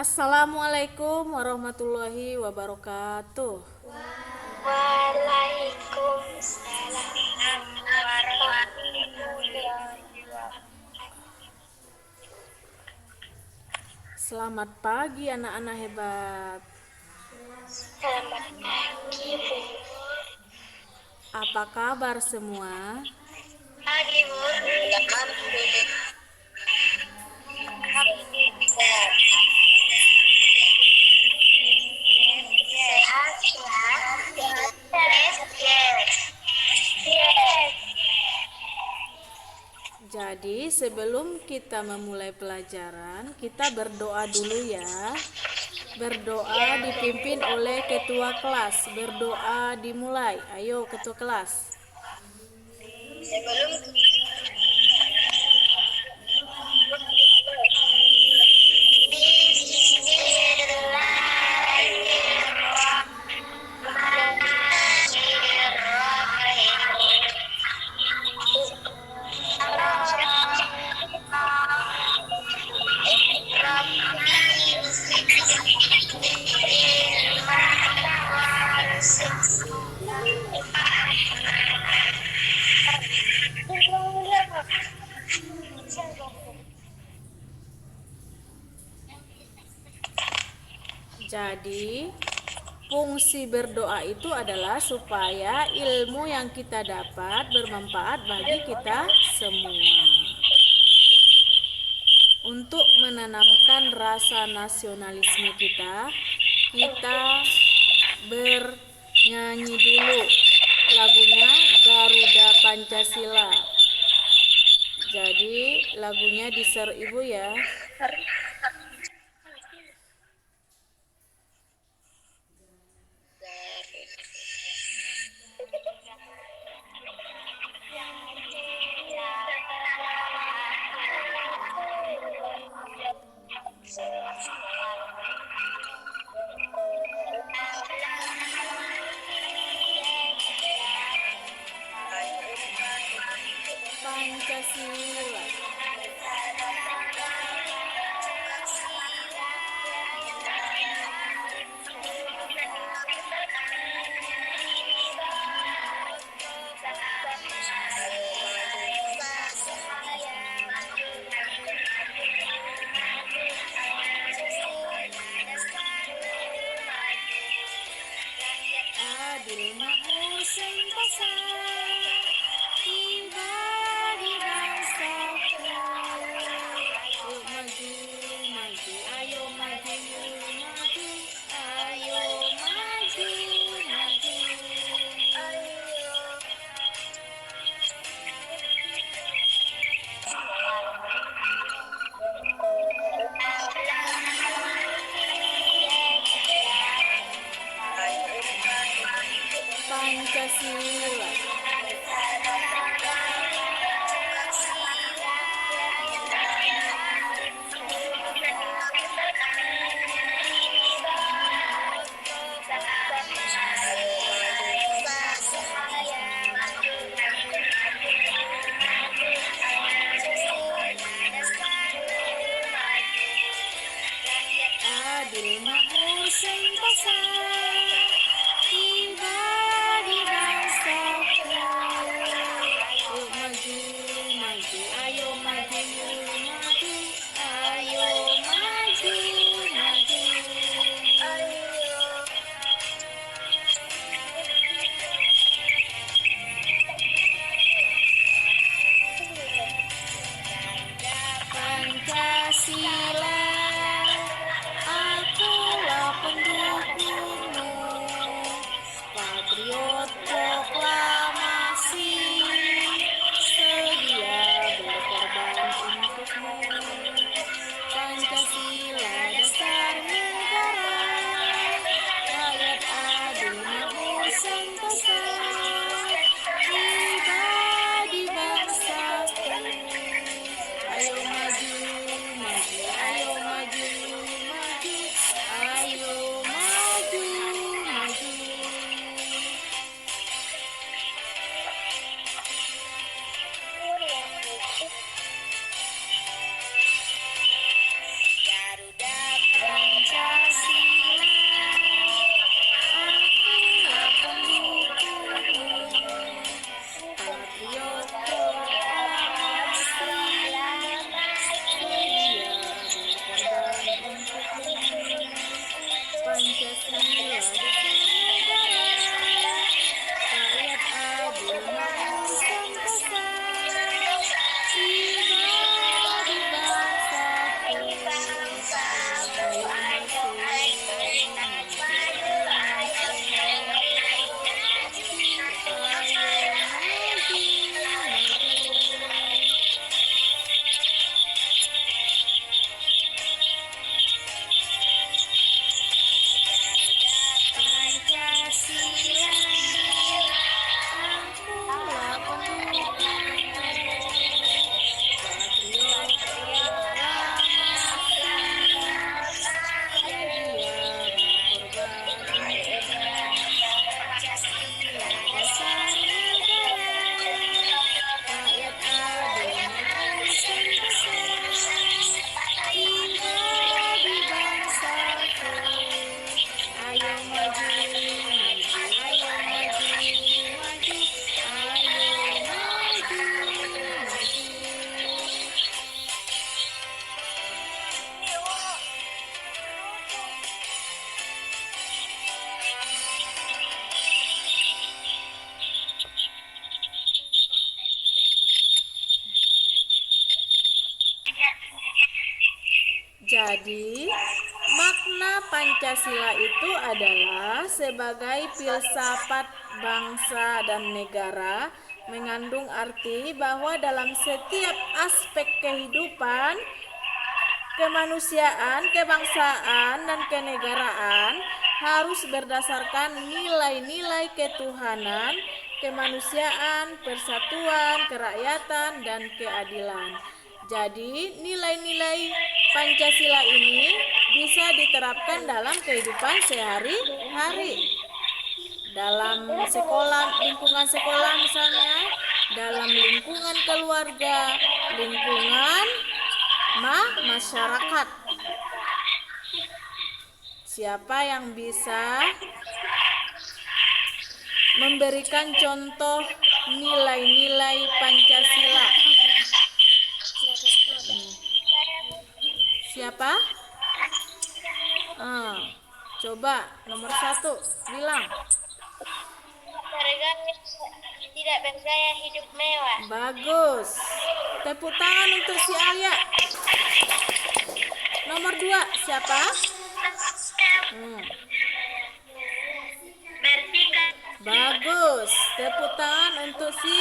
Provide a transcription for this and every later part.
Assalamualaikum warahmatullahi wabarakatuh. Waalaikumsalam warahmatullahi wabarakatuh. Selamat pagi anak-anak hebat. Selamat pagi, Bu. Apa kabar semua? Pagi, Bu. Alhamdulillah. Sehat, ya? Yes. Jadi sebelum kita memulai pelajaran, kita berdoa dulu ya. Berdoa dipimpin oleh ketua kelas. Berdoa dimulai. Ayo ketua kelas. Sebelum Jadi, fungsi berdoa itu adalah supaya ilmu yang kita dapat bermanfaat bagi kita semua. Untuk menanamkan rasa nasionalisme kita bernyanyi dulu lagunya Garuda Pancasila. Jadi lagunya diser ibu ya. Pancasila. Adil makmur sentosa, ibadi bangsaku. Yuk maju, maju, ayo maju, maju, ayo maju, maju. Pancasila. Adil makmur sentosa, ibadi bangsaku. Yuk maju, maju, ayo maju, maju, ayo maju, maju. Pancasila, akulah pendukungmu. Jadi, makna Pancasila itu adalah sebagai filsafat bangsa dan negara, mengandung arti bahwa dalam setiap aspek kehidupan, kemanusiaan, kebangsaan, dan kenegaraan harus berdasarkan nilai-nilai ketuhanan, kemanusiaan, persatuan, kerakyatan, dan keadilan. Jadi, nilai-nilai Pancasila ini bisa diterapkan dalam kehidupan sehari-hari. Dalam sekolah, lingkungan sekolah misalnya, dalam lingkungan keluarga, lingkungan masyarakat. Siapa yang bisa memberikan contoh nilai-nilai Pancasila? Siapa? Coba nomor 1 bilang. Tidak bergaya hidup mewah. Bagus. Tepuk tangan untuk si Alia. Nomor 2 siapa? Bersikap. Bagus. Tepuk tangan untuk si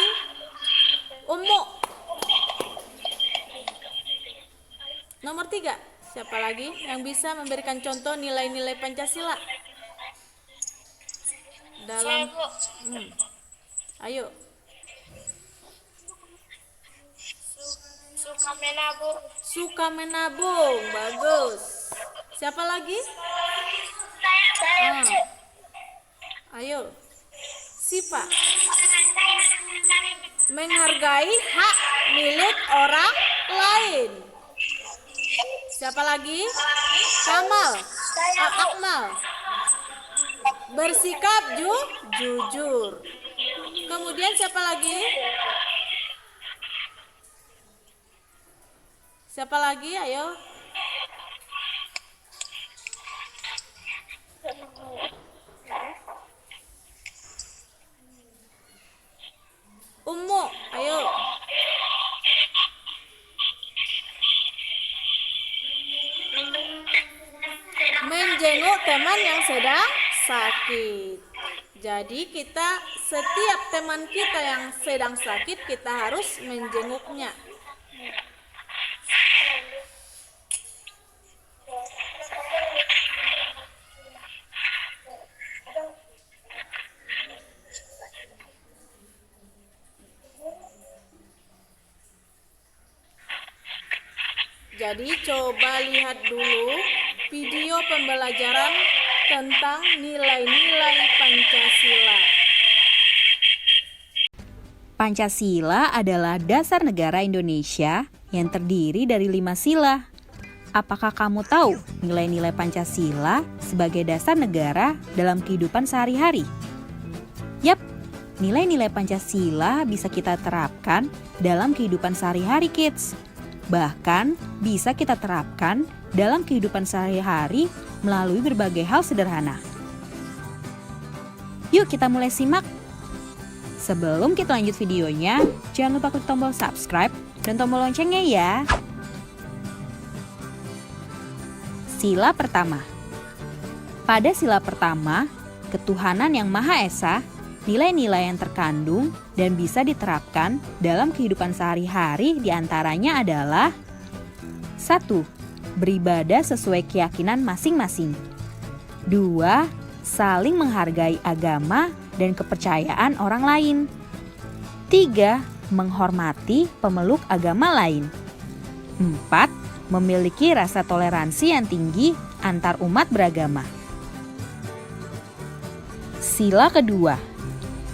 Umu. Nomor 3 siapa lagi yang bisa memberikan contoh nilai-nilai Pancasila? Dalam ayo. Suka menabung. Suka menabung. Bagus. Siapa lagi? Ayo. Sipa. Menghargai hak milik orang lain. Siapa lagi? Kamal. Akmal. Bersikap jujur. Kemudian siapa lagi? Siapa lagi? Ayo. Umu, ayo. Menjenguk teman yang sedang sakit. Jadi setiap teman kita yang sedang sakit, kita harus menjenguknya. Jadi coba lihat dulu video pembelajaran tentang nilai-nilai Pancasila. Pancasila adalah dasar negara Indonesia yang terdiri dari 5 sila. Apakah kamu tahu nilai-nilai Pancasila sebagai dasar negara dalam kehidupan sehari-hari? Yap, nilai-nilai Pancasila bisa kita terapkan dalam kehidupan sehari-hari, kids. Bahkan bisa kita terapkan dalam kehidupan sehari-hari melalui berbagai hal sederhana. Yuk kita mulai simak. Sebelum kita lanjut videonya, jangan lupa klik tombol subscribe dan tombol loncengnya ya. Sila pertama. Pada sila pertama, ketuhanan yang Maha Esa, nilai-nilai yang terkandung dan bisa diterapkan dalam kehidupan sehari-hari diantaranya adalah 1. Beribadah sesuai keyakinan masing-masing. 2. Saling menghargai agama dan kepercayaan orang lain. 3. Menghormati pemeluk agama lain. 4. Memiliki rasa toleransi yang tinggi antar umat beragama. Sila kedua.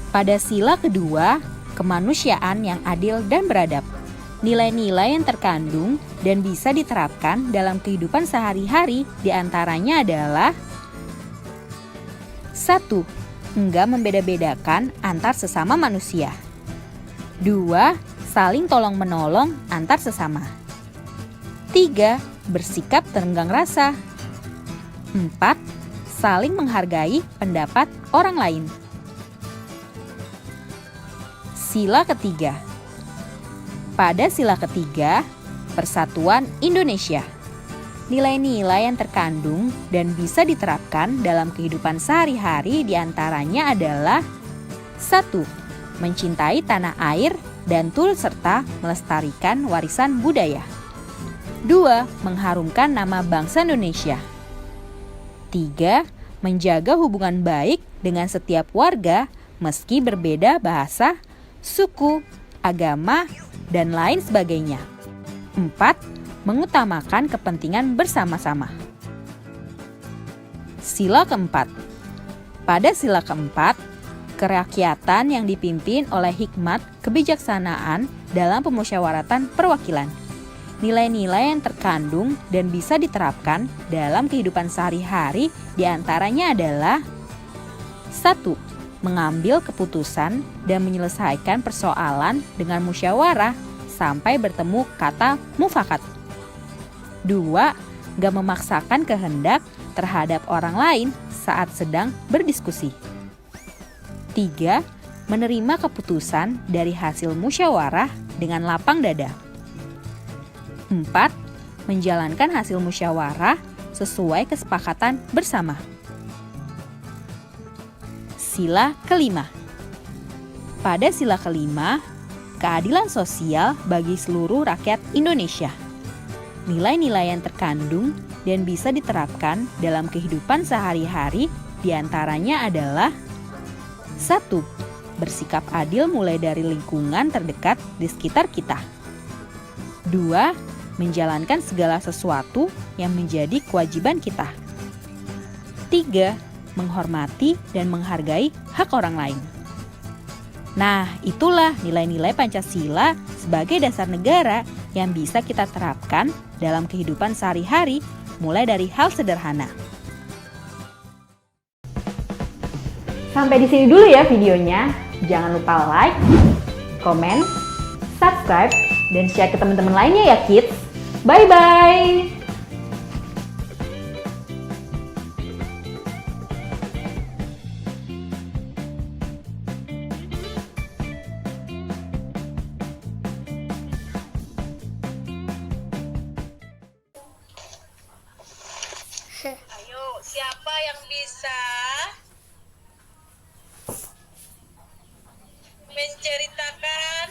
Pada sila kedua, kemanusiaan yang adil dan beradab. Nilai-nilai yang terkandung dan bisa diterapkan dalam kehidupan sehari-hari diantaranya adalah 1. Enggak membeda-bedakan antar sesama manusia. 2. Saling tolong-menolong antar sesama. 3. Bersikap terenggang rasa. 4. Saling menghargai pendapat orang lain. Sila ketiga. Pada sila ketiga, Persatuan Indonesia. Nilai-nilai yang terkandung dan bisa diterapkan dalam kehidupan sehari-hari diantaranya adalah 1. Mencintai tanah air dan turut serta melestarikan warisan budaya. 2. Mengharumkan nama bangsa Indonesia. 3. Menjaga hubungan baik dengan setiap warga meski berbeda bahasa, suku, agama, dan lain sebagainya. 4. Mengutamakan kepentingan bersama-sama. Sila keempat. Pada sila keempat, kerakyatan yang dipimpin oleh hikmat kebijaksanaan dalam pemusyawaratan perwakilan. Nilai-nilai yang terkandung dan bisa diterapkan dalam kehidupan sehari-hari diantaranya adalah 1. Mengambil keputusan dan menyelesaikan persoalan dengan musyawarah sampai bertemu kata mufakat. 2. Gak memaksakan kehendak terhadap orang lain saat sedang berdiskusi. 3. Menerima keputusan dari hasil musyawarah dengan lapang dada. 4. Menjalankan hasil musyawarah sesuai kesepakatan bersama. Sila kelima. Pada sila kelima, keadilan sosial bagi seluruh rakyat Indonesia. Nilai-nilai yang terkandung dan bisa diterapkan dalam kehidupan sehari-hari diantaranya adalah 1. Bersikap adil mulai dari lingkungan terdekat di sekitar kita. 2. Menjalankan segala sesuatu yang menjadi kewajiban kita. 3. Menghormati dan menghargai hak orang lain. Nah, itulah nilai-nilai Pancasila sebagai dasar negara yang bisa kita terapkan dalam kehidupan sehari-hari, mulai dari hal sederhana. Sampai di sini dulu ya videonya. Jangan lupa like, komen, subscribe, dan share ke teman-teman lainnya ya kids. Bye-bye! Ayo, siapa yang bisa menceritakan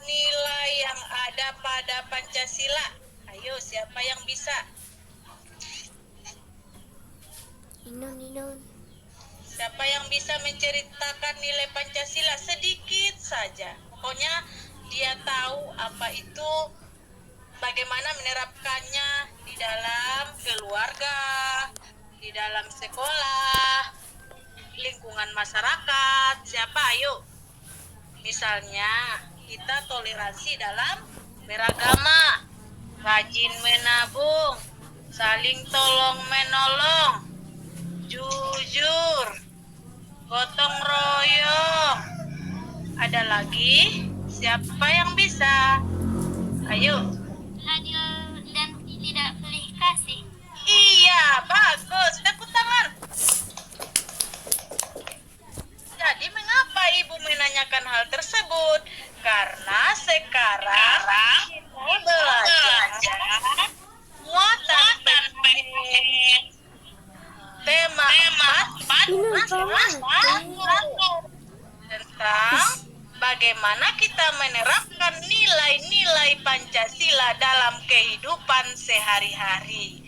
nilai yang ada pada Pancasila? Ayo, siapa yang bisa? Siapa yang bisa menceritakan nilai Pancasila sedikit saja? Pokoknya dia tahu apa itu, bagaimana menerapkannya di dalam keluarga, di dalam sekolah, lingkungan masyarakat. Siapa? Ayo. Misalnya, kita toleransi dalam beragama, rajin menabung, saling tolong menolong, jujur, gotong royong. Ada lagi? Siapa yang bisa? Ayo. Adil dan tidak pilih kasih. Iya, bagus. Tepuk tangan. Jadi mengapa Ibu menanyakan hal tersebut? Karena sekarang kita belajar muatan penting. Tema 4 tentang bagaimana kita menerapkan nilai-nilai Pancasila dalam kehidupan sehari-hari.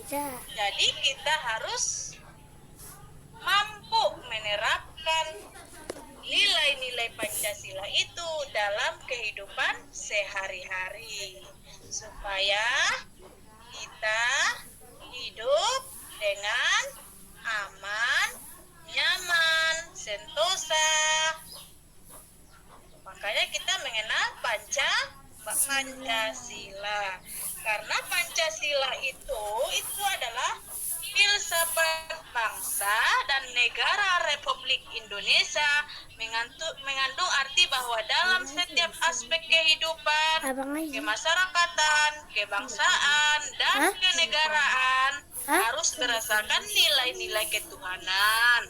Jadi kita harus mampu menerapkan nilai-nilai Pancasila itu dalam kehidupan sehari-hari supaya kita hidup dengan aman, nyaman, sentosa. Makanya kita mengenal Pancasila. Karena Pancasila itu adalah filsafat bangsa dan negara Republik Indonesia, mengandung arti bahwa dalam setiap aspek kehidupan, kemasyarakatan, kebangsaan, dan kenegaraan harus berdasarkan nilai-nilai ketuhanan,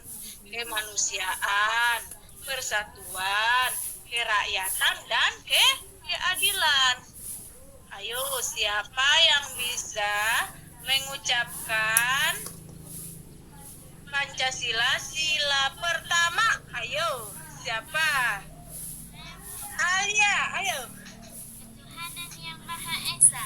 kemanusiaan, persatuan, kerakyatan, dan keadilan. Ayo, siapa yang bisa mengucapkan Pancasila sila pertama? Ayo, siapa? Alia, ayo. Tuhan yang Maha Esa.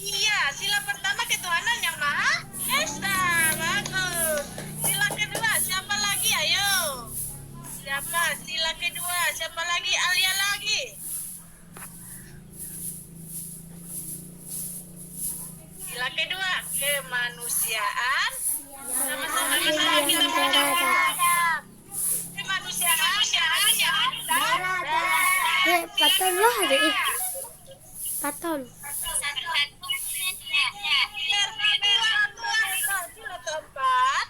Iya, sila pertama ketuhanan yang Maha Esa. Bagus. Sila kedua, siapa lagi? Ayo. Siapa? Sila kedua, siapa lagi? Alia lagi. Sila kedua, kemanusiaan. Sama-sama kita berharap. Kemanusiaan yang Patol lah hari ini. Patol. Persatuan Indonesia. sila keempat.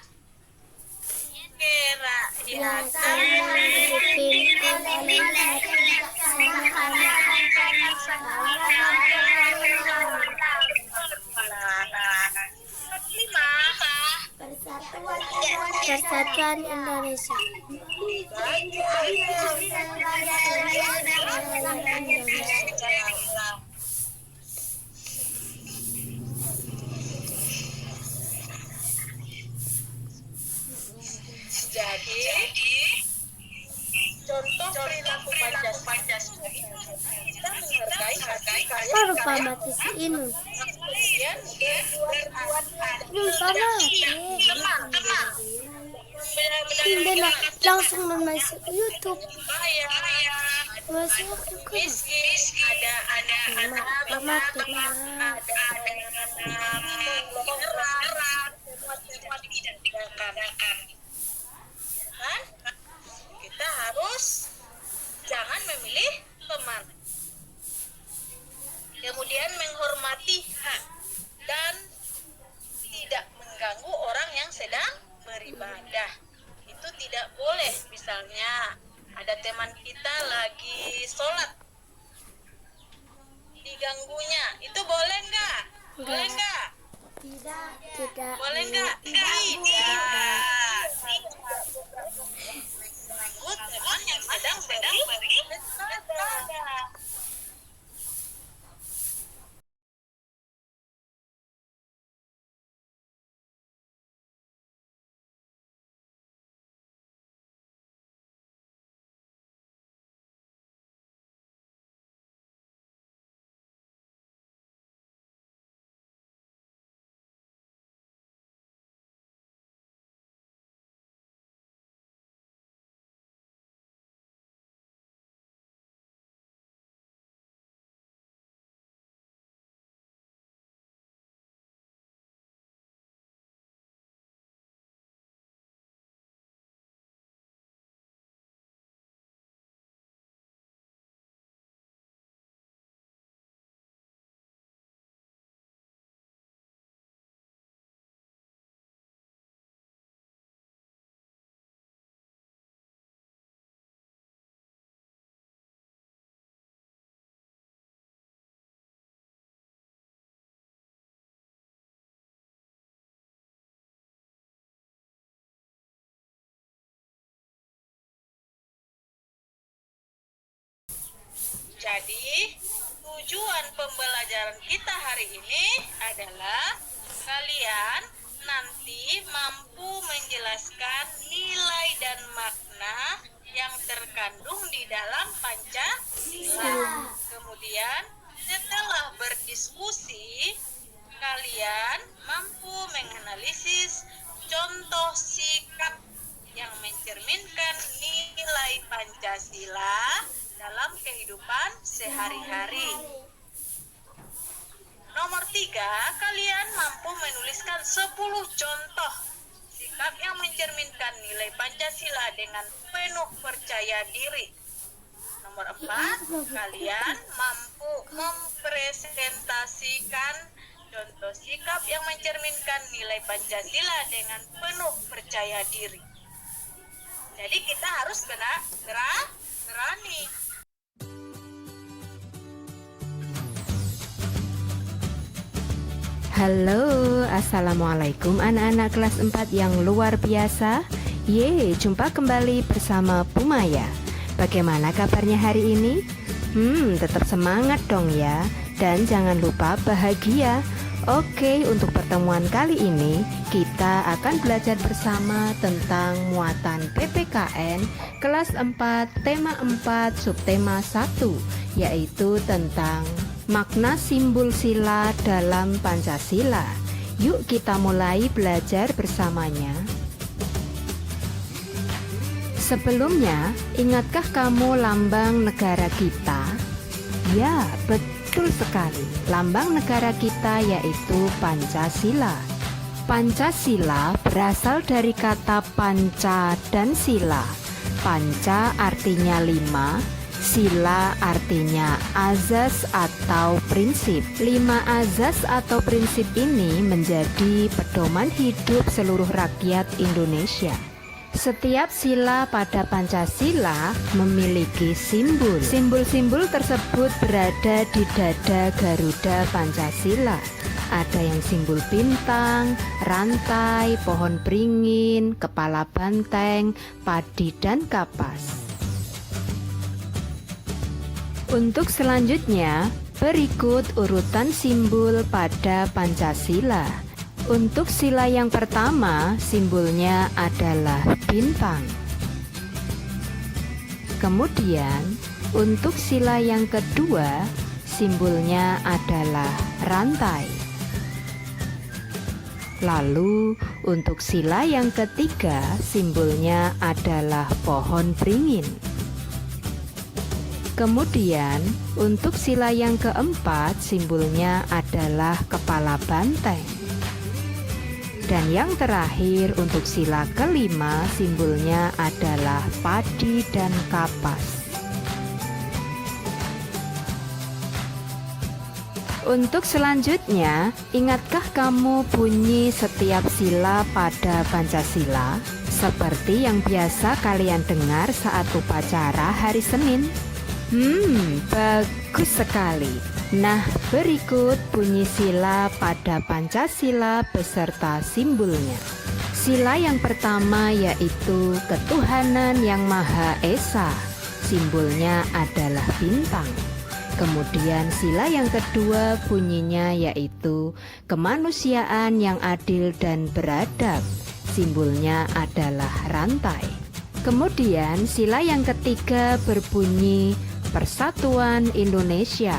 Kerakyatan. Lima. Persatuan Indonesia. Jadi contoh perilaku Pancasila kita menghargai Apa lupa mati si Inu? kemudian berbuat adil. Lupa mati. Hindi na langsung na masuk ke YouTube. Masuk ke ada mati. kan? Kita harus jangan memilih teman. Kemudian menghormati hak dan tidak mengganggu orang yang sedang beribadah. Itu tidak boleh. Misalnya ada teman kita lagi sholat, diganggunya, itu boleh nggak? Boleh nggak? Tidak. Boleh nggak? Tidak. Mengganggu teman yang sedang beribadah. Jadi, tujuan pembelajaran kita hari ini adalah kalian nanti mampu menjelaskan nilai dan makna yang terkandung di dalam Pancasila. Kemudian, setelah berdiskusi, kalian mampu menganalisis contoh sikap yang mencerminkan nilai Pancasila dalam kehidupan sehari-hari. Nomor 3, kalian mampu menuliskan 10 contoh sikap yang mencerminkan nilai Pancasila dengan penuh percaya diri. Nomor 4, kalian mampu mempresentasikan contoh sikap yang mencerminkan nilai Pancasila dengan penuh percaya diri. Jadi kita harus berani. Halo, Assalamualaikum anak-anak kelas 4 yang luar biasa. Jumpa kembali bersama Bu Maya. Bagaimana kabarnya hari ini? Tetap semangat dong ya. Dan jangan lupa bahagia. Oke, untuk pertemuan kali ini kita akan belajar bersama tentang muatan PPKN kelas 4, tema 4, subtema 1, yaitu tentang makna simbol sila dalam Pancasila. Yuk kita mulai belajar bersamanya. Sebelumnya, ingatkah kamu lambang negara kita? Ya, betul sekali. Lambang negara kita yaitu Pancasila. Pancasila berasal dari kata panca dan sila. Panca artinya 5, sila artinya azas atau prinsip. 5 azas atau prinsip ini menjadi pedoman hidup seluruh rakyat Indonesia. Setiap sila pada Pancasila memiliki simbol. Simbol-simbol tersebut berada di dada Garuda Pancasila. Ada yang simbol bintang, rantai, pohon beringin, kepala banteng, padi, dan kapas. Untuk selanjutnya, berikut urutan simbol pada Pancasila. Untuk sila yang pertama, simbolnya adalah bintang. Kemudian, untuk sila yang kedua, simbolnya adalah rantai. Lalu, untuk sila yang ketiga, simbolnya adalah pohon beringin. Kemudian, untuk sila yang keempat, simbolnya adalah kepala banteng. Dan yang terakhir, untuk sila kelima, simbolnya adalah padi dan kapas. Untuk selanjutnya, ingatkah kamu bunyi setiap sila pada Pancasila? Seperti yang biasa kalian dengar saat upacara hari Senin. Bagus sekali. Nah, berikut bunyi sila pada Pancasila beserta simbolnya. Sila yang pertama yaitu ketuhanan yang Maha Esa. Simbolnya adalah bintang. Kemudian sila yang kedua bunyinya yaitu kemanusiaan yang adil dan beradab. Simbolnya adalah rantai. Kemudian sila yang ketiga berbunyi Persatuan Indonesia.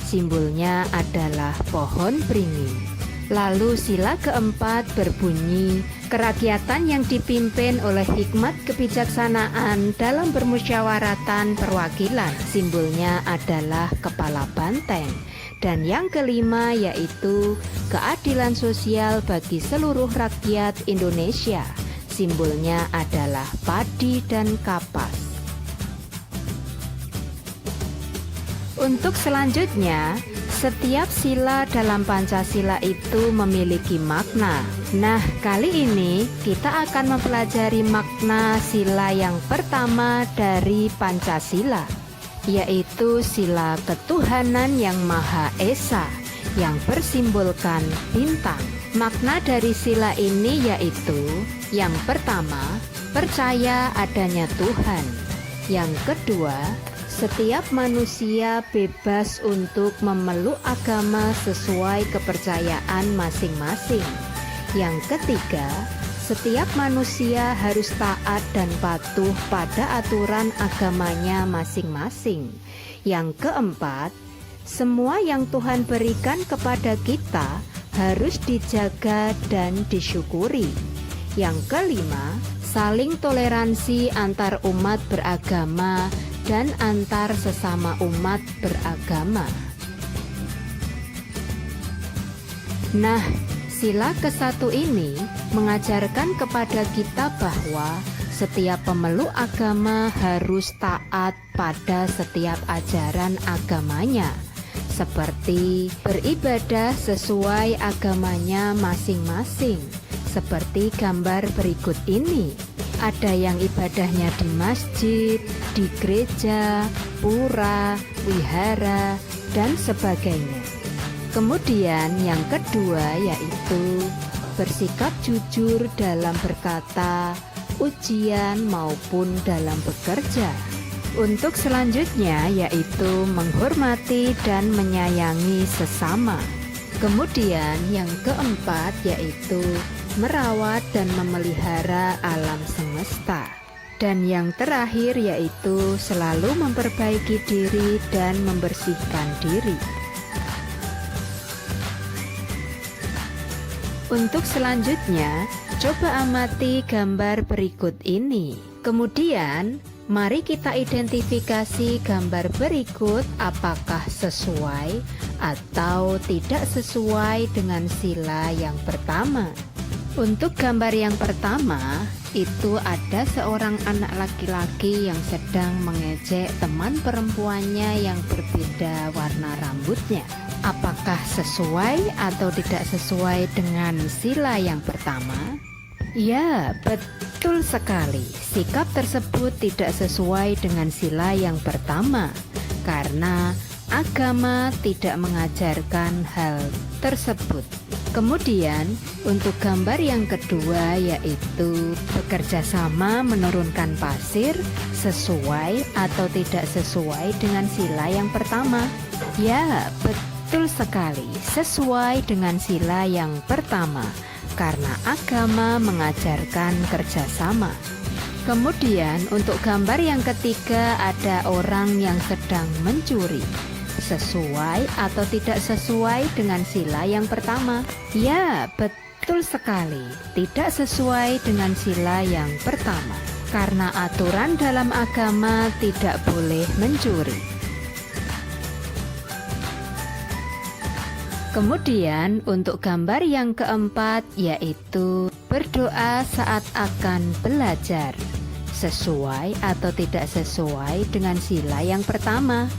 Simbolnya adalah pohon beringin. Lalu sila keempat berbunyi kerakyatan yang dipimpin oleh hikmat kebijaksanaan dalam permusyawaratan perwakilan. Simbolnya adalah kepala banteng. Dan yang kelima yaitu keadilan sosial bagi seluruh rakyat Indonesia. Simbolnya adalah padi dan kapas. Untuk selanjutnya, setiap sila dalam Pancasila itu memiliki makna. Nah, kali ini kita akan mempelajari makna sila yang pertama dari Pancasila, yaitu sila ketuhanan yang Maha Esa, yang bersimbolkan bintang. Makna dari sila ini yaitu, yang pertama, percaya adanya Tuhan. Yang kedua, setiap manusia bebas untuk memeluk agama sesuai kepercayaan masing-masing. Yang ketiga, setiap manusia harus taat dan patuh pada aturan agamanya masing-masing. Yang keempat, semua yang Tuhan berikan kepada kita harus dijaga dan disyukuri. Yang kelima, saling toleransi antar umat beragama dan antar sesama umat beragama. Nah, sila ke-1 ini mengajarkan kepada kita bahwa setiap pemeluk agama harus taat pada setiap ajaran agamanya, seperti beribadah sesuai agamanya masing-masing, seperti gambar berikut ini. Ada yang ibadahnya di masjid, di gereja, pura, wihara, dan sebagainya. Kemudian yang kedua yaitu bersikap jujur dalam berkata, ujian maupun dalam bekerja. Untuk selanjutnya yaitu menghormati dan menyayangi sesama. Kemudian yang keempat yaitu merawat dan memelihara alam semesta. Dan yang terakhir yaitu selalu memperbaiki diri dan membersihkan diri. Untuk selanjutnya, coba amati gambar berikut ini. Kemudian, mari kita identifikasi gambar berikut apakah sesuai atau tidak sesuai dengan sila yang pertama. Untuk gambar yang pertama, itu ada seorang anak laki-laki yang sedang mengejek teman perempuannya yang berbeda warna rambutnya. Apakah sesuai atau tidak sesuai dengan sila yang pertama? Ya, betul sekali. Sikap tersebut tidak sesuai dengan sila yang pertama karena agama tidak mengajarkan hal tersebut. Kemudian untuk gambar yang kedua yaitu bekerja sama menurunkan pasir, sesuai atau tidak sesuai dengan sila yang pertama? Ya, betul sekali, sesuai dengan sila yang pertama karena agama mengajarkan kerjasama. Kemudian untuk gambar yang ketiga ada orang yang sedang mencuri. Sesuai atau tidak sesuai dengan sila yang pertama? Ya, betul sekali, tidak sesuai dengan sila yang pertama karena aturan dalam agama tidak boleh mencuri. Kemudian untuk gambar yang keempat yaitu berdoa saat akan belajar. Sesuai atau tidak sesuai dengan sila yang pertama?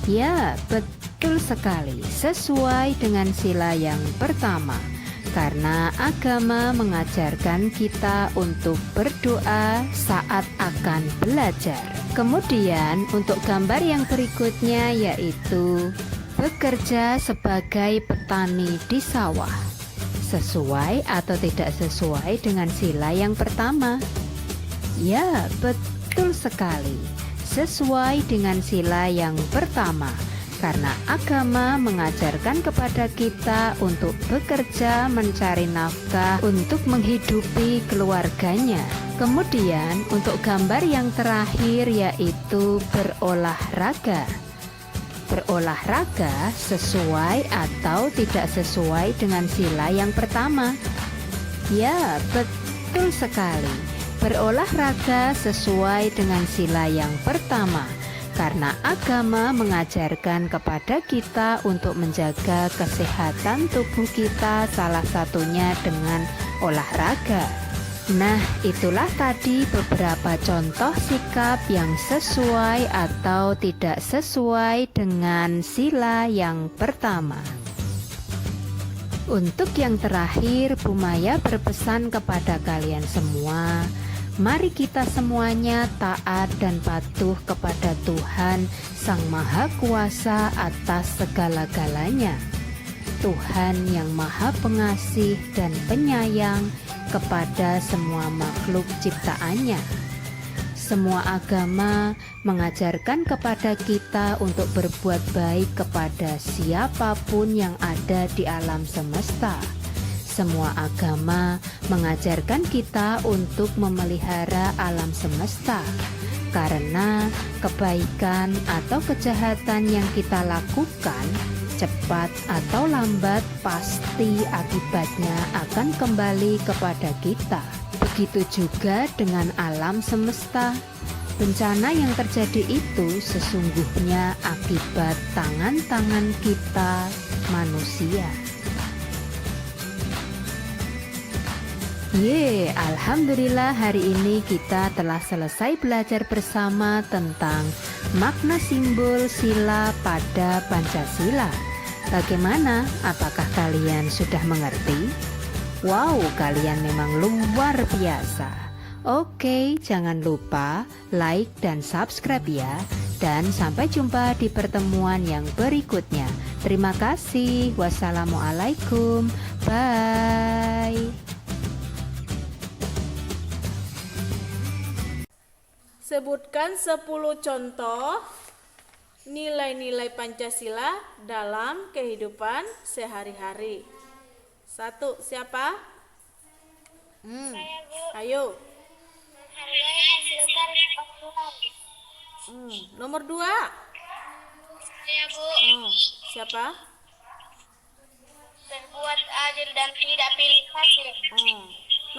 Ya, betul sekali, sesuai dengan sila yang pertama karena agama mengajarkan kita untuk berdoa saat akan belajar. Kemudian untuk gambar yang berikutnya yaitu bekerja sebagai petani di sawah. Sesuai atau tidak sesuai dengan sila yang pertama? Ya, betul sekali, sesuai dengan sila yang pertama karena agama mengajarkan kepada kita untuk bekerja mencari nafkah untuk menghidupi keluarganya. Kemudian untuk gambar yang terakhir yaitu berolahraga. Berolahraga sesuai atau tidak sesuai dengan sila yang pertama? Ya, betul sekali, berolahraga sesuai dengan sila yang pertama karena agama mengajarkan kepada kita untuk menjaga kesehatan tubuh kita, salah satunya dengan olahraga. Nah, itulah tadi beberapa contoh sikap yang sesuai atau tidak sesuai dengan sila yang pertama. Untuk yang terakhir, Bu Maya berpesan kepada kalian semua, mari kita semuanya taat dan patuh kepada Tuhan Sang Maha Kuasa atas segala-galanya. Tuhan yang Maha Pengasih dan Penyayang kepada semua makhluk ciptaannya. Semua agama mengajarkan kepada kita untuk berbuat baik kepada siapapun yang ada di alam semesta. Semua agama mengajarkan kita untuk memelihara alam semesta, karena kebaikan atau kejahatan yang kita lakukan cepat atau lambat pasti akibatnya akan kembali kepada kita. Begitu juga dengan alam semesta. Bencana yang terjadi itu sesungguhnya akibat tangan-tangan kita manusia. Alhamdulillah hari ini kita telah selesai belajar bersama tentang makna simbol sila pada Pancasila. Bagaimana? Apakah kalian sudah mengerti? Wow, kalian memang luar biasa. Oke, jangan lupa like dan subscribe ya. Dan sampai jumpa di pertemuan yang berikutnya. Terima kasih. Wassalamualaikum. Bye. Sebutkan 10 contoh nilai-nilai Pancasila dalam kehidupan sehari-hari. 1, siapa? Saya, Bu. Ayo. Menghargai hasil karya orang. Nomor 2. Saya, Bu. Siapa? Berbuat adil dan tidak pilih kasih.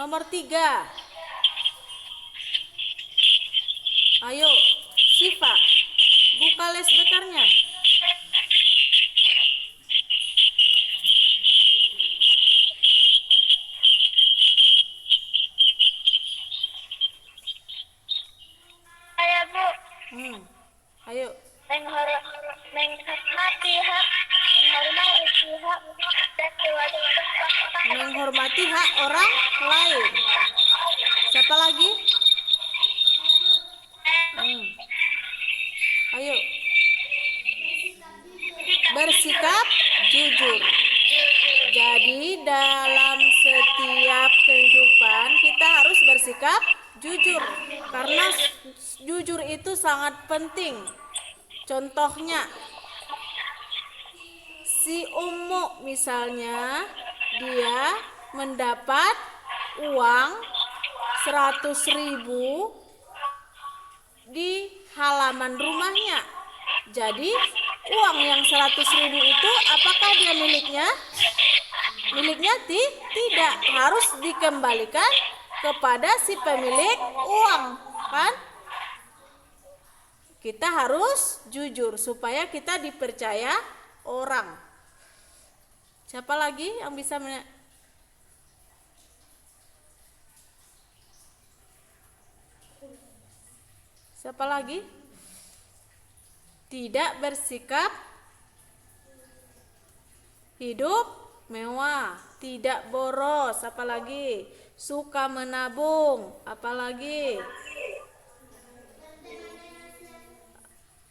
Nomor 3. Ayo, Siva. Buka les bekarnya. Saya, Bu. Ayo. Menghormati hak dan kewajiban Menghormati hak orang lain. Siapa lagi? Ayo. Bersikap jujur. Jadi dalam setiap kehidupan kita harus bersikap jujur. Karena jujur itu sangat penting. Contohnya, si Umu misalnya, dia mendapat uang 100.000 di halaman rumahnya. Jadi uang yang 100.000 itu apakah dia miliknya? Miliknya tidak, harus dikembalikan kepada si pemilik uang, kan? Kita harus jujur supaya kita dipercaya orang. Siapa lagi yang bisa Siapa lagi? Tidak bersikap hidup mewah, tidak boros, apalagi suka menabung, apalagi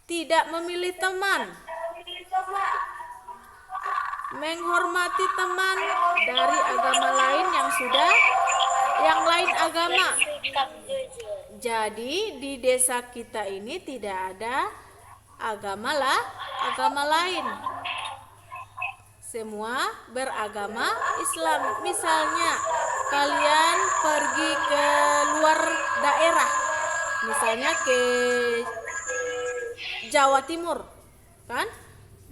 tidak memilih teman, menghormati teman dari agama lain yang lain agama. Jadi di desa kita ini tidak ada agama lain. Semua beragama Islam. Misalnya kalian pergi ke luar daerah, misalnya ke Jawa Timur, kan?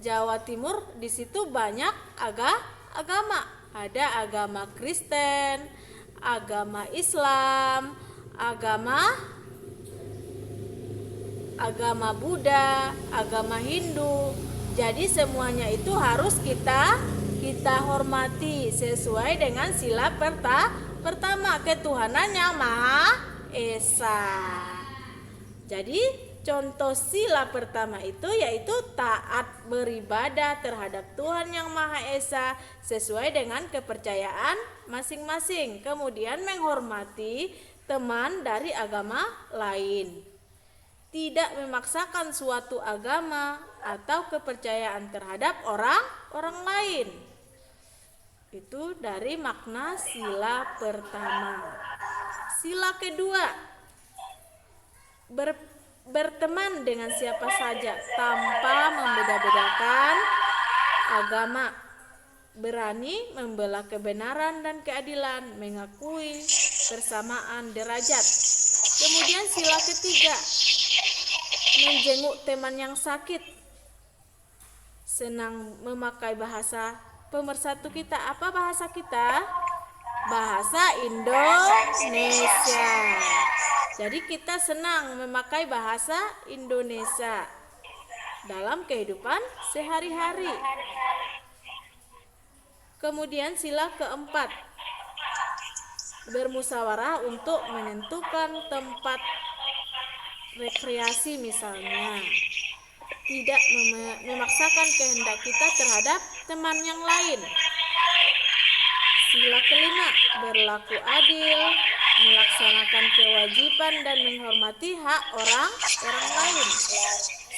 Jawa Timur di situ banyak agama. Ada agama Kristen, agama Islam, agama Buddha, agama Hindu. Jadi semuanya itu harus kita hormati sesuai dengan sila pertama, ketuhanan yang Maha Esa. Jadi contoh sila pertama itu yaitu taat beribadah terhadap Tuhan yang Maha Esa sesuai dengan kepercayaan masing-masing. Kemudian menghormati teman dari agama lain. Tidak memaksakan suatu agama atau kepercayaan terhadap orang lain. Itu dari makna sila pertama. Sila kedua, berteman dengan siapa saja tanpa membeda-bedakan agama, berani membela kebenaran dan keadilan, mengakui persamaan derajat. Kemudian sila ketiga, menjenguk teman yang sakit, senang memakai bahasa pemersatu kita. Apa bahasa kita? Bahasa Indonesia. Jadi kita senang memakai bahasa Indonesia dalam kehidupan sehari-hari. Kemudian sila keempat, bermusyawarah untuk menentukan tempat rekreasi misalnya. Tidak memaksakan kehendak kita terhadap teman yang lain. Sila kelima, berlaku adil, melaksanakan kewajiban dan menghormati hak orang lain.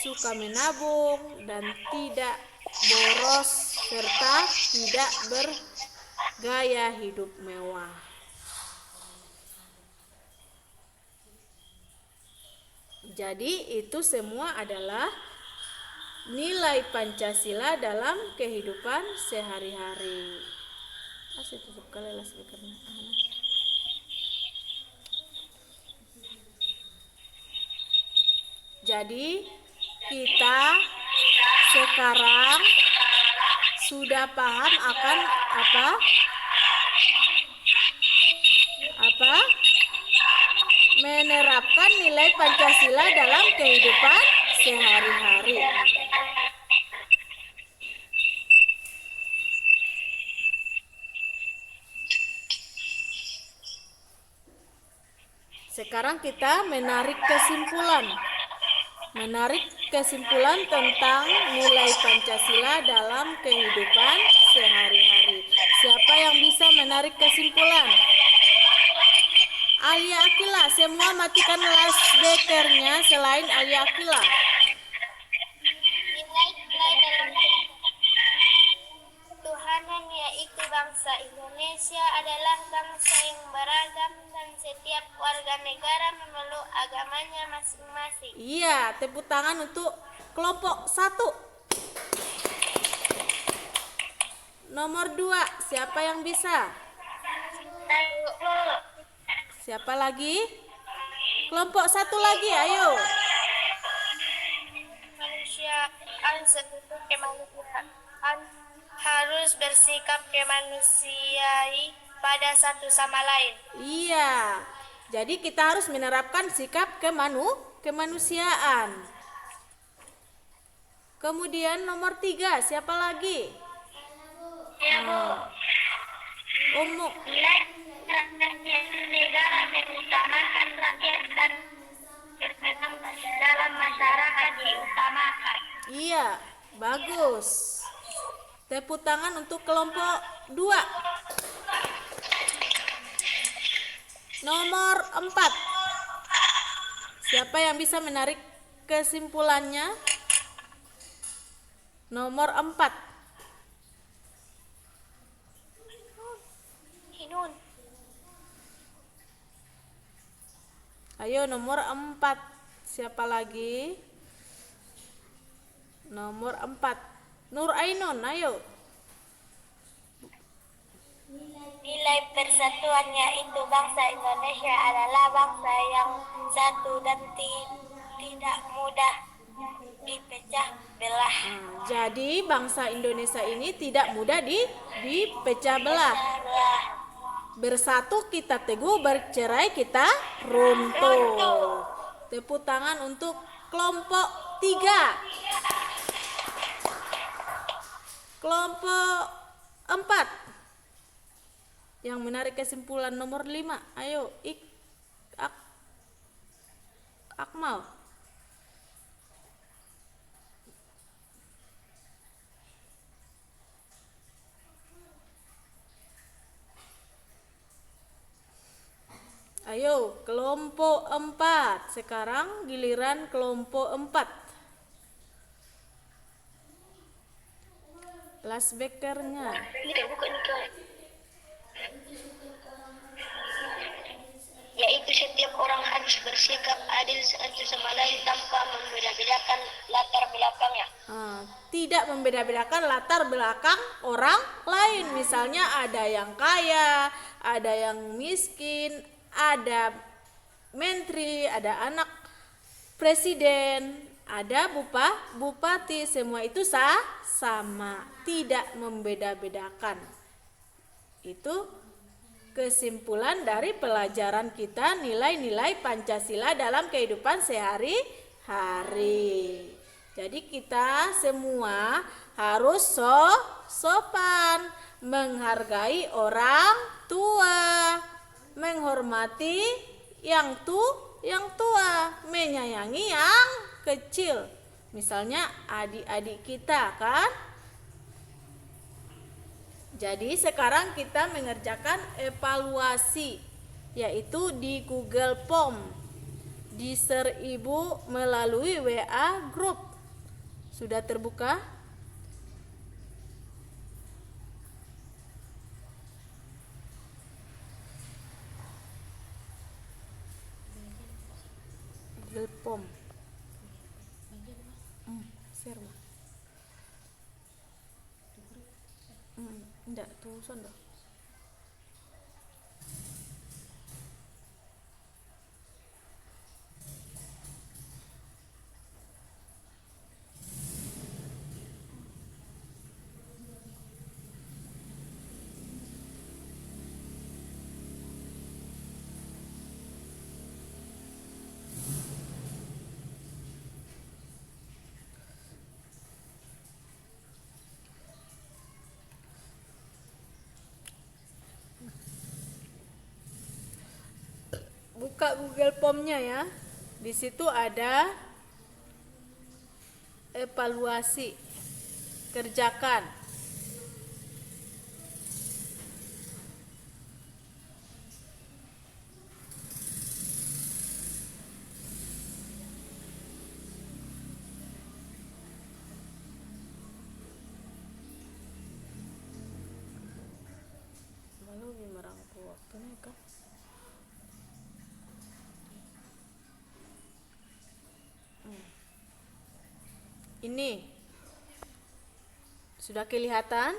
Suka menabung dan tidak boros serta tidak bergaya hidup mewah. Jadi itu semua adalah nilai Pancasila dalam kehidupan sehari-hari. Asik tutup kali lah speakernya. Jadi kita sekarang sudah paham akan apa menerapkan nilai Pancasila dalam kehidupan sehari-hari. Sekarang kita menarik kesimpulan tentang nilai Pancasila dalam kehidupan sehari-hari. Siapa yang bisa menarik kesimpulan? Alia Akila, semua matikan loudspeakernya selain Alia Akila. Nilai-nilai dalam ketuhanan yaitu bangsa Indonesia adalah bangsa yang beragam dan setiap warga negara memeluk agamanya masing-masing. Iya, tepuk tangan untuk kelompok 1. Nomor 2, siapa yang bisa? Siapa lagi? Kelompok 1 lagi, ayo. Kemanusiaan seluruh kemanusiaan harus bersikap kemanusiai pada satu sama lain. Iya. Jadi kita harus menerapkan sikap kemanusiaan. Kemudian nomor 3, siapa lagi? Umum. Negara mengutamakan rakyat dan berperan dalam masyarakat diutamakan. Iya, bagus. Tepuk tangan untuk kelompok 2. Nomor 4. Siapa yang bisa menarik kesimpulannya? Nomor 4. Hinun. Ayo nomor 4. Siapa lagi? Nomor 4. Nur Ainun, ayo. Nilai persatuannya itu bangsa Indonesia adalah bangsa yang satu dan tidak mudah dipecah belah. Jadi bangsa Indonesia ini tidak mudah dipecah belah. Bersatu kita teguh, bercerai kita runtuh. Tepuk tangan untuk kelompok 3. Kelompok 4 yang menarik kesimpulan nomor 5. Ayo, Akmal. Ayo, kelompok 4. Sekarang giliran kelompok 4. Loudspeakernya. Yaitu setiap orang harus bersikap adil satu sama lain tanpa membeda-bedakan latar belakangnya. Tidak membeda-bedakan latar belakang orang lain. Misalnya ada yang kaya, ada yang miskin, ada menteri, ada anak presiden, ada bupati, semua itu sama, tidak membeda-bedakan. Itu kesimpulan dari pelajaran kita nilai-nilai Pancasila dalam kehidupan sehari-hari. Jadi kita semua harus sopan, menghargai orang tua, menghormati yang tua, menyayangi yang kecil. Misalnya adik-adik kita kan. Jadi sekarang kita mengerjakan evaluasi, yaitu di Google Form. Di-share Ibu melalui WA Group. Sudah terbuka? Google Form. Share mah. Enggak, tulisan dah. Buka Google Form-nya ya. Di situ ada evaluasi, kerjakan. Malu bimarang ko waktu kan. Ini sudah kelihatan?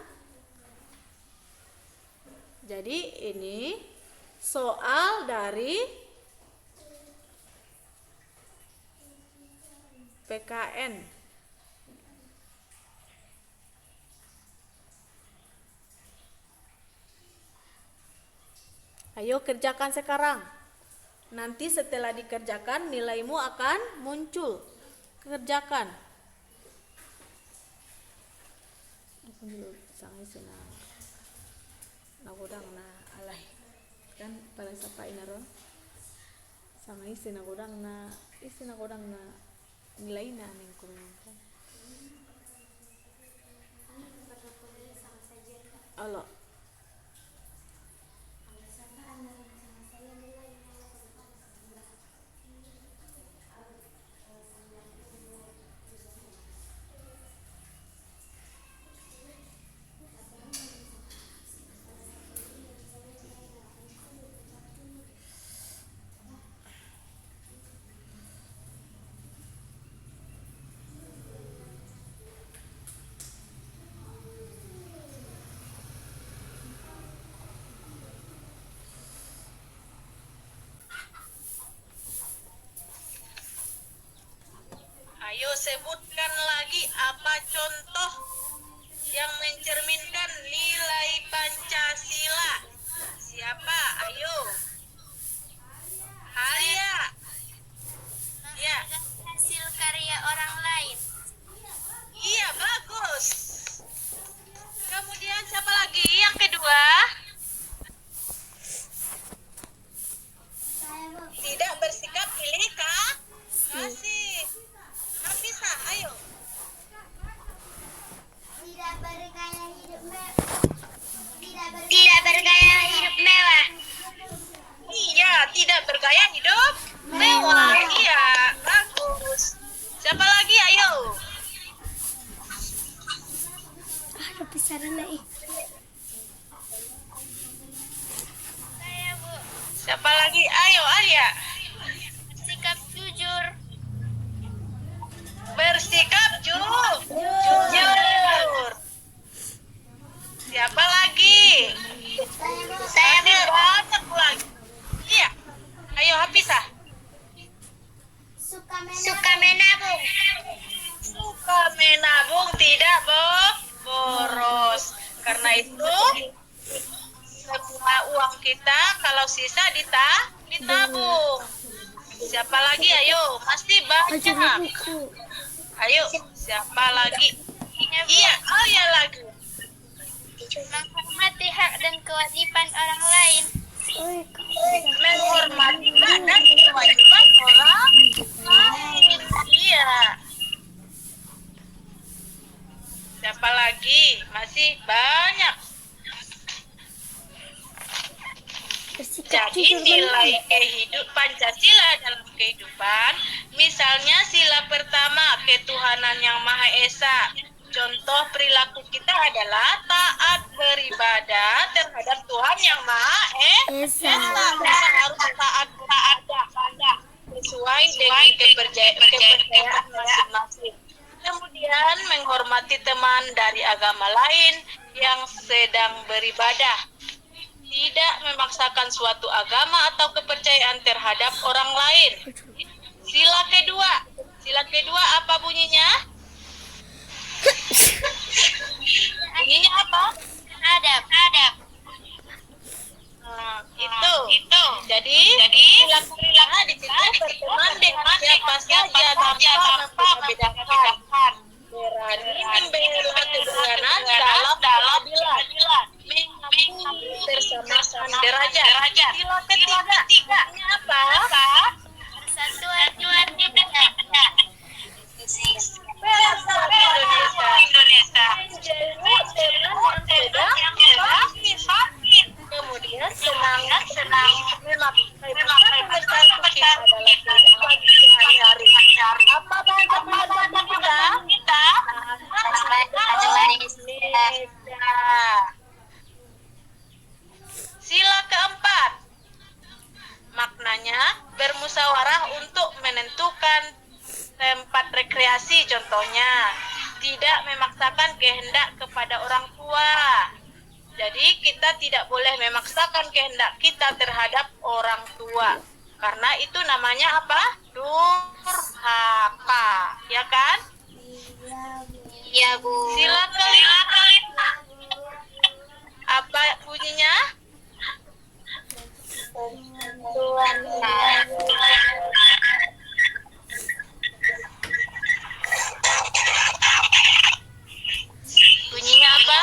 Jadi ini soal dari PKN. Ayo kerjakan sekarang. Nanti setelah dikerjakan nilaimu akan muncul. Kerjakan. Sangai sina nagodang na alay kan para sa painaron sangai sina nagodang na nilai na ning kumenkan alo Ayo sebutkan lagi apa contoh yang mencerminkan nilai Pancasila. Siapa? Ayo. Alia. Ya. Hasil karya orang lain. Iya, bagus. Kemudian siapa lagi? Yang kedua. Tidak bersikap pilih kasih. Bisa, ayo. Tidak bergaya hidup mewah. Iya, tidak bergaya hidup mewah. Iya, bagus. Siapa lagi? Ayo. Ada pisaran na eh. Saya, Bu. Siapa lagi? Ayo, Alia. Sikap jujur. Bersikap jujur. Siapa lagi? Saya, Bu. Banyak lagi. Iya. Ayo, Hafizah. Suka menabung. Suka menabung, tidak boros. Karena itu semua uang kita kalau sisa ditabung. Siapa lagi? Ayo, pasti Baca banyak. buku. Ayo, siapa lagi? Iya, oh ya lagi. Menghormati hak dan kewajiban orang lain. Menghormati hak dan kewajiban orang lain. Iya. Siapa lagi? Masih banyak. Bersikap Jadi jujur nilai Pancasila dalam kehidupan, misalnya sila pertama, ketuhanan yang Maha Esa. Contoh perilaku kita adalah taat beribadah terhadap Tuhan yang Maha Esa. Kita harus taat sesuai dengan kepercayaan masing-masing. Kemudian dan menghormati teman dari agama lain yang sedang beribadah. Tidak memaksakan suatu agama atau kepercayaan terhadap orang lain. Sila kedua apa bunyinya? Bunyinya apa? Adab. Itu. Jadi perilaku kita di situ berteman dengan siapa saja tanpa membedakan. Berani membela kebenaran dalam keadilan. Mengampuni bersamaan derajat. Sila ketiga. Ini apa? Persatuan kita. Persatuan Indonesia. Jadi teman yang sakit. Kemudian senang memakai bersatu kita dalam kehidupan sehari-hari. Apa bahasa kita? Indonesia. Sila keempat. Maknanya bermusyawarah untuk menentukan tempat rekreasi, contohnya tidak memaksakan kehendak kepada orang tua. Jadi kita tidak boleh memaksakan kehendak kita terhadap orang tua, karena itu namanya apa? Durhaka, ya kan? Iya, Bu. Sila kelima. Apa bunyinya? Bunyinya apa?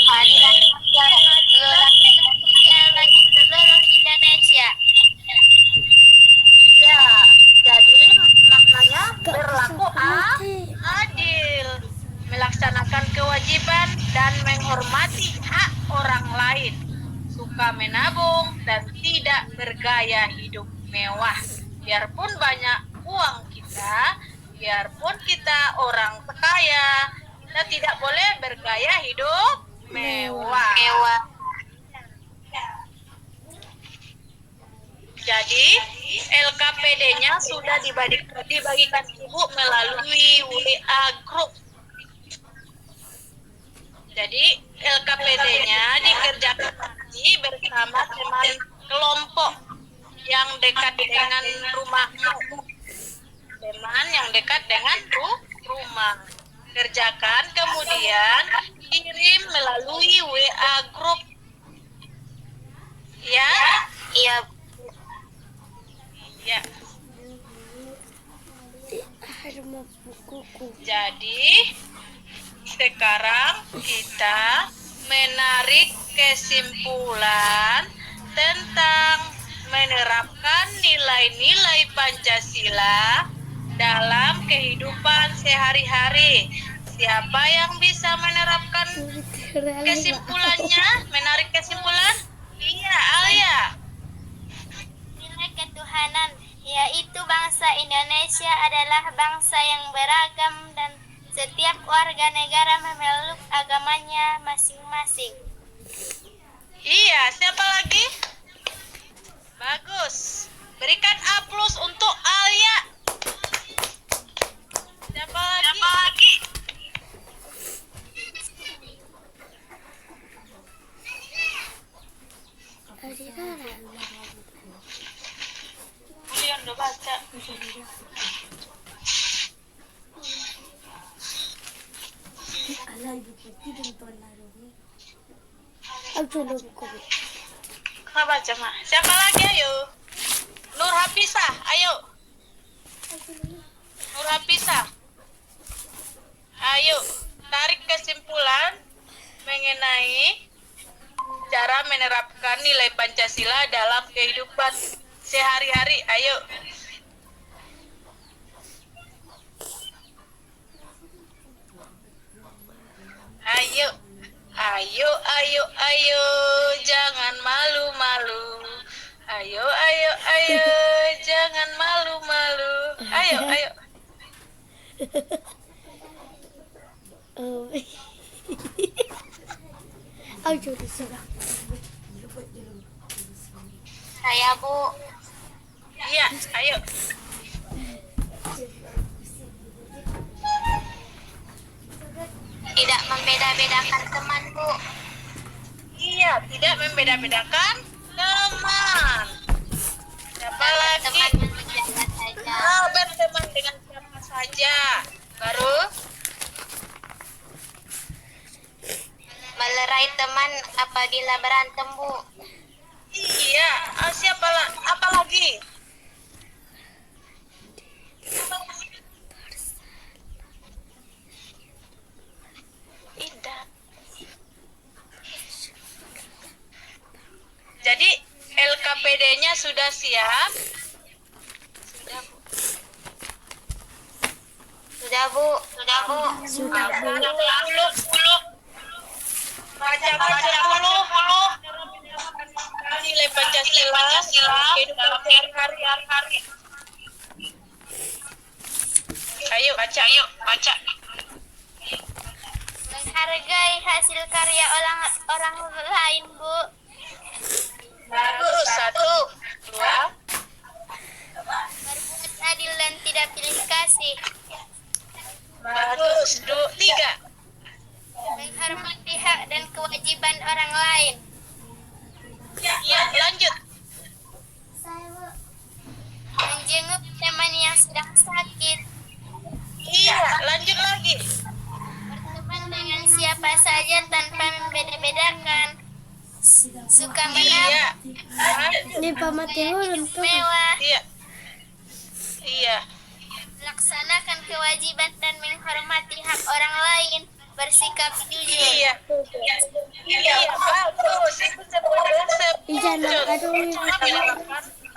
Hari Raya bagi seluruh Indonesia. Iya, jadi maknanya berlaku adil, melaksanakan kewajiban dan menghormati hak orang lain, suka menabung dan tidak bergaya hidup mewah. Biarpun banyak uang kita, biarpun kita orang kaya, kita tidak boleh bergaya hidup mewah. Jadi LKPD-nya sudah dibagikan Ibu melalui WA Group. Jadi LKPD-nya dikerjakan nanti bersama teman kelompok yang dekat dengan rumahmu. Teman yang dekat dengan rumah. Kerjakan, kemudian kirim melalui WA Group. Ya? Iya. Ya. Jadi sekarang kita menarik kesimpulan tentang menerapkan nilai-nilai Pancasila dalam kehidupan sehari-hari. Siapa yang bisa menerapkan kesimpulannya? Menarik kesimpulan? Iya, Alia. Nilai ketuhanan, yaitu bangsa Indonesia adalah bangsa yang beragam dan setiap warga negara memeluk agamanya masing-masing. Iya, siapa lagi? Bagus. Berikan A+ untuk Alia. Siapa lagi? Kalian udah baca. Nggak baca, mah. Siapa lagi, ayo? Nur Hafisah, ayo. Nur Hafisah. Ayo, tarik kesimpulan mengenai cara menerapkan nilai Pancasila dalam kehidupan sehari-hari. Ayo. Ayo, jangan malu-malu. Ayo, jangan malu-malu. Ayo. Saya, Bu. Iya, ayo. membeda-bedakan teman, Bu. Iya, tidak membeda-bedakan teman. Siapa lagi? Teman yang menjaga saja. Berteman dengan siapa saja. Baru Melerai teman apabila berantem, Bu. iya, apa lagi? Tidak. Jadi LKPD-nya sudah siap? Sudah, Bu. Sudah, Bu. Sudah, Bu. Sudah, Bu. 10. Bacakan 10 nilai Pancasila dalam kehidupan sehari-hari. Ayo baca. Menghargai hasil karya orang lain, Bu. Bagus, 1, 2. Berbuat adil dan tidak pilih kasih. Bagus, 3. Menghormati hak dan kewajiban orang lain. Ya, lanjut. Menjenguk teman yang sedang sakit. Iya, lanjut lagi. Berteman dengan siapa saja tanpa membeda-bedakan. Suka menabung Iya. Ini pamatian tuh. mewah. Iya. Melaksanakan kewajiban dan menghormati hak orang lain. Bersikap jujur. Iya, bagus. Itu sebenarnya Jangan aduh.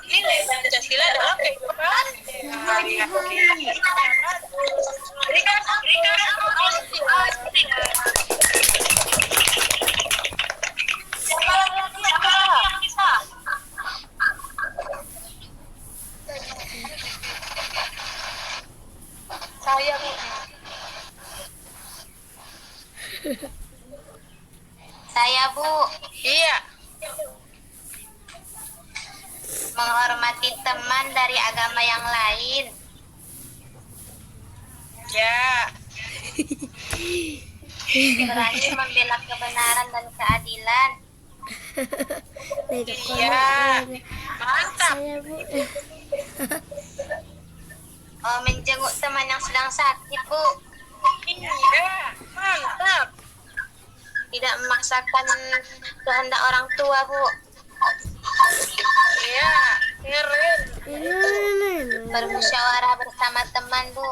nilai Pancasila dalam kehidupan sehari-hari. Berikan. Siapa lagi yang bisa? Saya, Bu. Saya, Bu. Iya. Menghormati teman dari agama yang lain. Ya. Berani membela kebenaran dan keadilan. Iya. Mantap. Saya, Bu. Menjenguk teman yang sedang sakit, Bu. Iya. Mantap. Tidak memaksakan kehendak orang tua, Bu. Iya. Keren. Bermusyawarah bersama teman, Bu.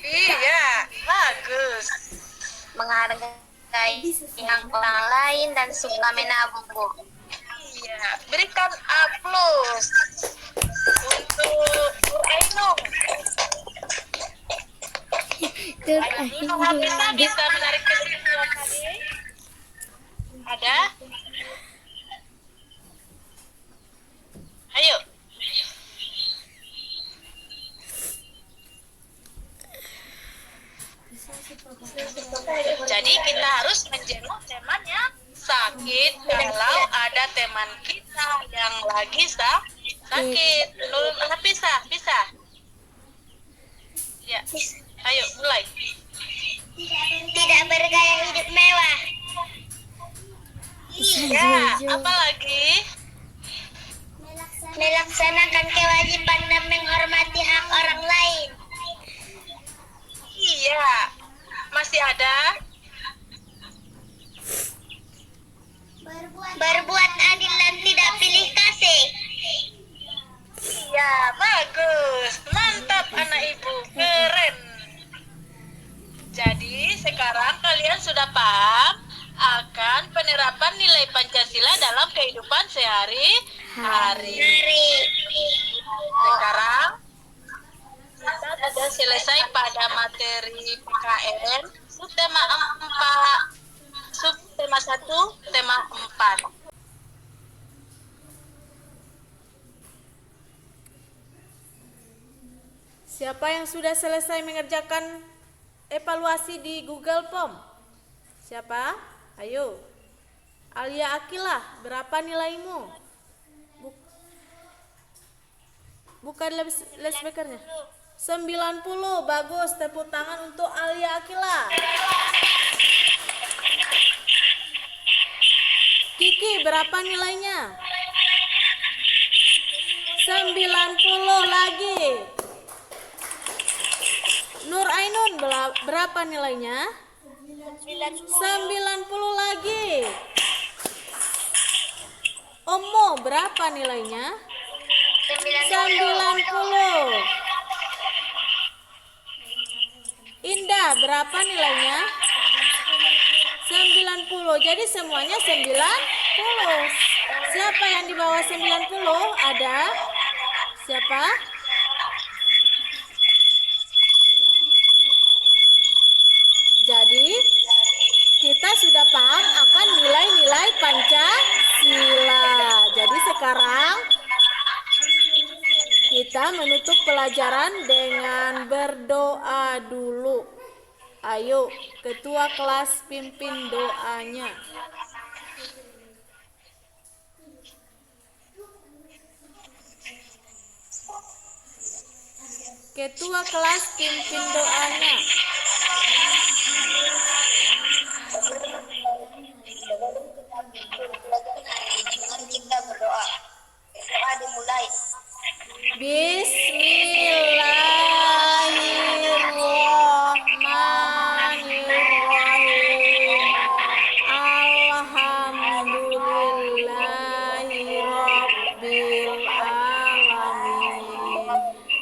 Iya. Bagus. Menghargai hak orang lain dan suka menabung, Bu. Iya. Berikan aplaus untuk Bu Ainung. Bisa menarik kesimpulan tadi? Ada? Ayo. Jadi kita harus menjenguk teman yang sakit kalau ada teman kita yang lagi sakit. Bisa. Ya. Ayo mulai. Tidak bergaya hidup mewah. Ya, apa lagi? Melaksanakan kewajiban dan menghormati hak orang lain. Iya. Masih ada? Berbuat adil dan tidak pilih kasih. Iya, bagus. Mantap anak ibu. Keren. Jadi sekarang kalian sudah paham akan penerapan nilai Pancasila dalam kehidupan sehari-hari. Sekarang kita sudah selesai pada materi PKN subtema 4, subtema 1, tema 4. Siapa yang sudah selesai mengerjakan evaluasi di Google Form? Siapa? Ayo. Alia Akilah, berapa nilaimu? Bukan loudspeakernya. 90. Bagus, tepuk tangan untuk Alia Akila. Kiki, berapa nilainya? 90 lagi. Nur Ainun, berapa nilainya? 90 lagi. Omo, berapa nilainya? 90. Indah, berapa nilainya? 90. Jadi semuanya 90. Siapa yang di bawah 90? Ada? Siapa? Jadi kita sudah paham akan nilai-nilai Pancasila. Jadi sekarang kita menutup pelajaran dengan berdoa dulu. Ayo, ketua kelas pimpin doanya. Ketua kelas pimpin doanya. Kita berdoa. Doa dimulai. Bismillahirrahmanirrahim. Alhamdulillahirabbil alamin.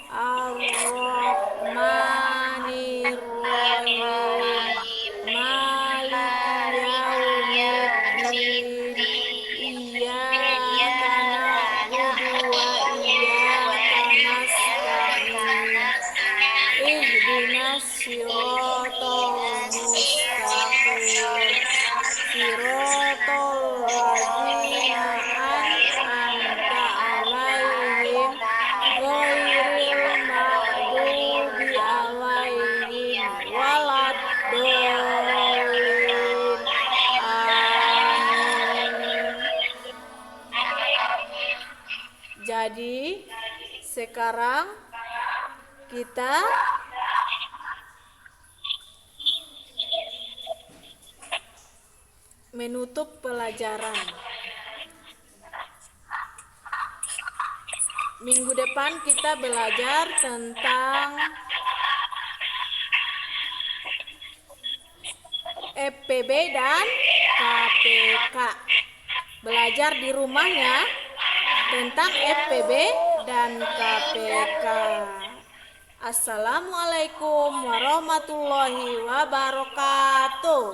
Ar-Rahmanirrahim. Maliki yaumiddin. Iyyaka na'budu wa iyyaka nasta'in. Ihdinas siratal mustaqim. Siratal ladzina an'amta 'alaihim ghairil maghdubi 'alaihim waladdallin. Amin. Jadi sekarang kita menutup pelajaran. Minggu depan kita belajar tentang EPB dan KPK. Belajar di rumahnya tentang EPB dan KPK. Assalamualaikum warahmatullahi wabarakatuh.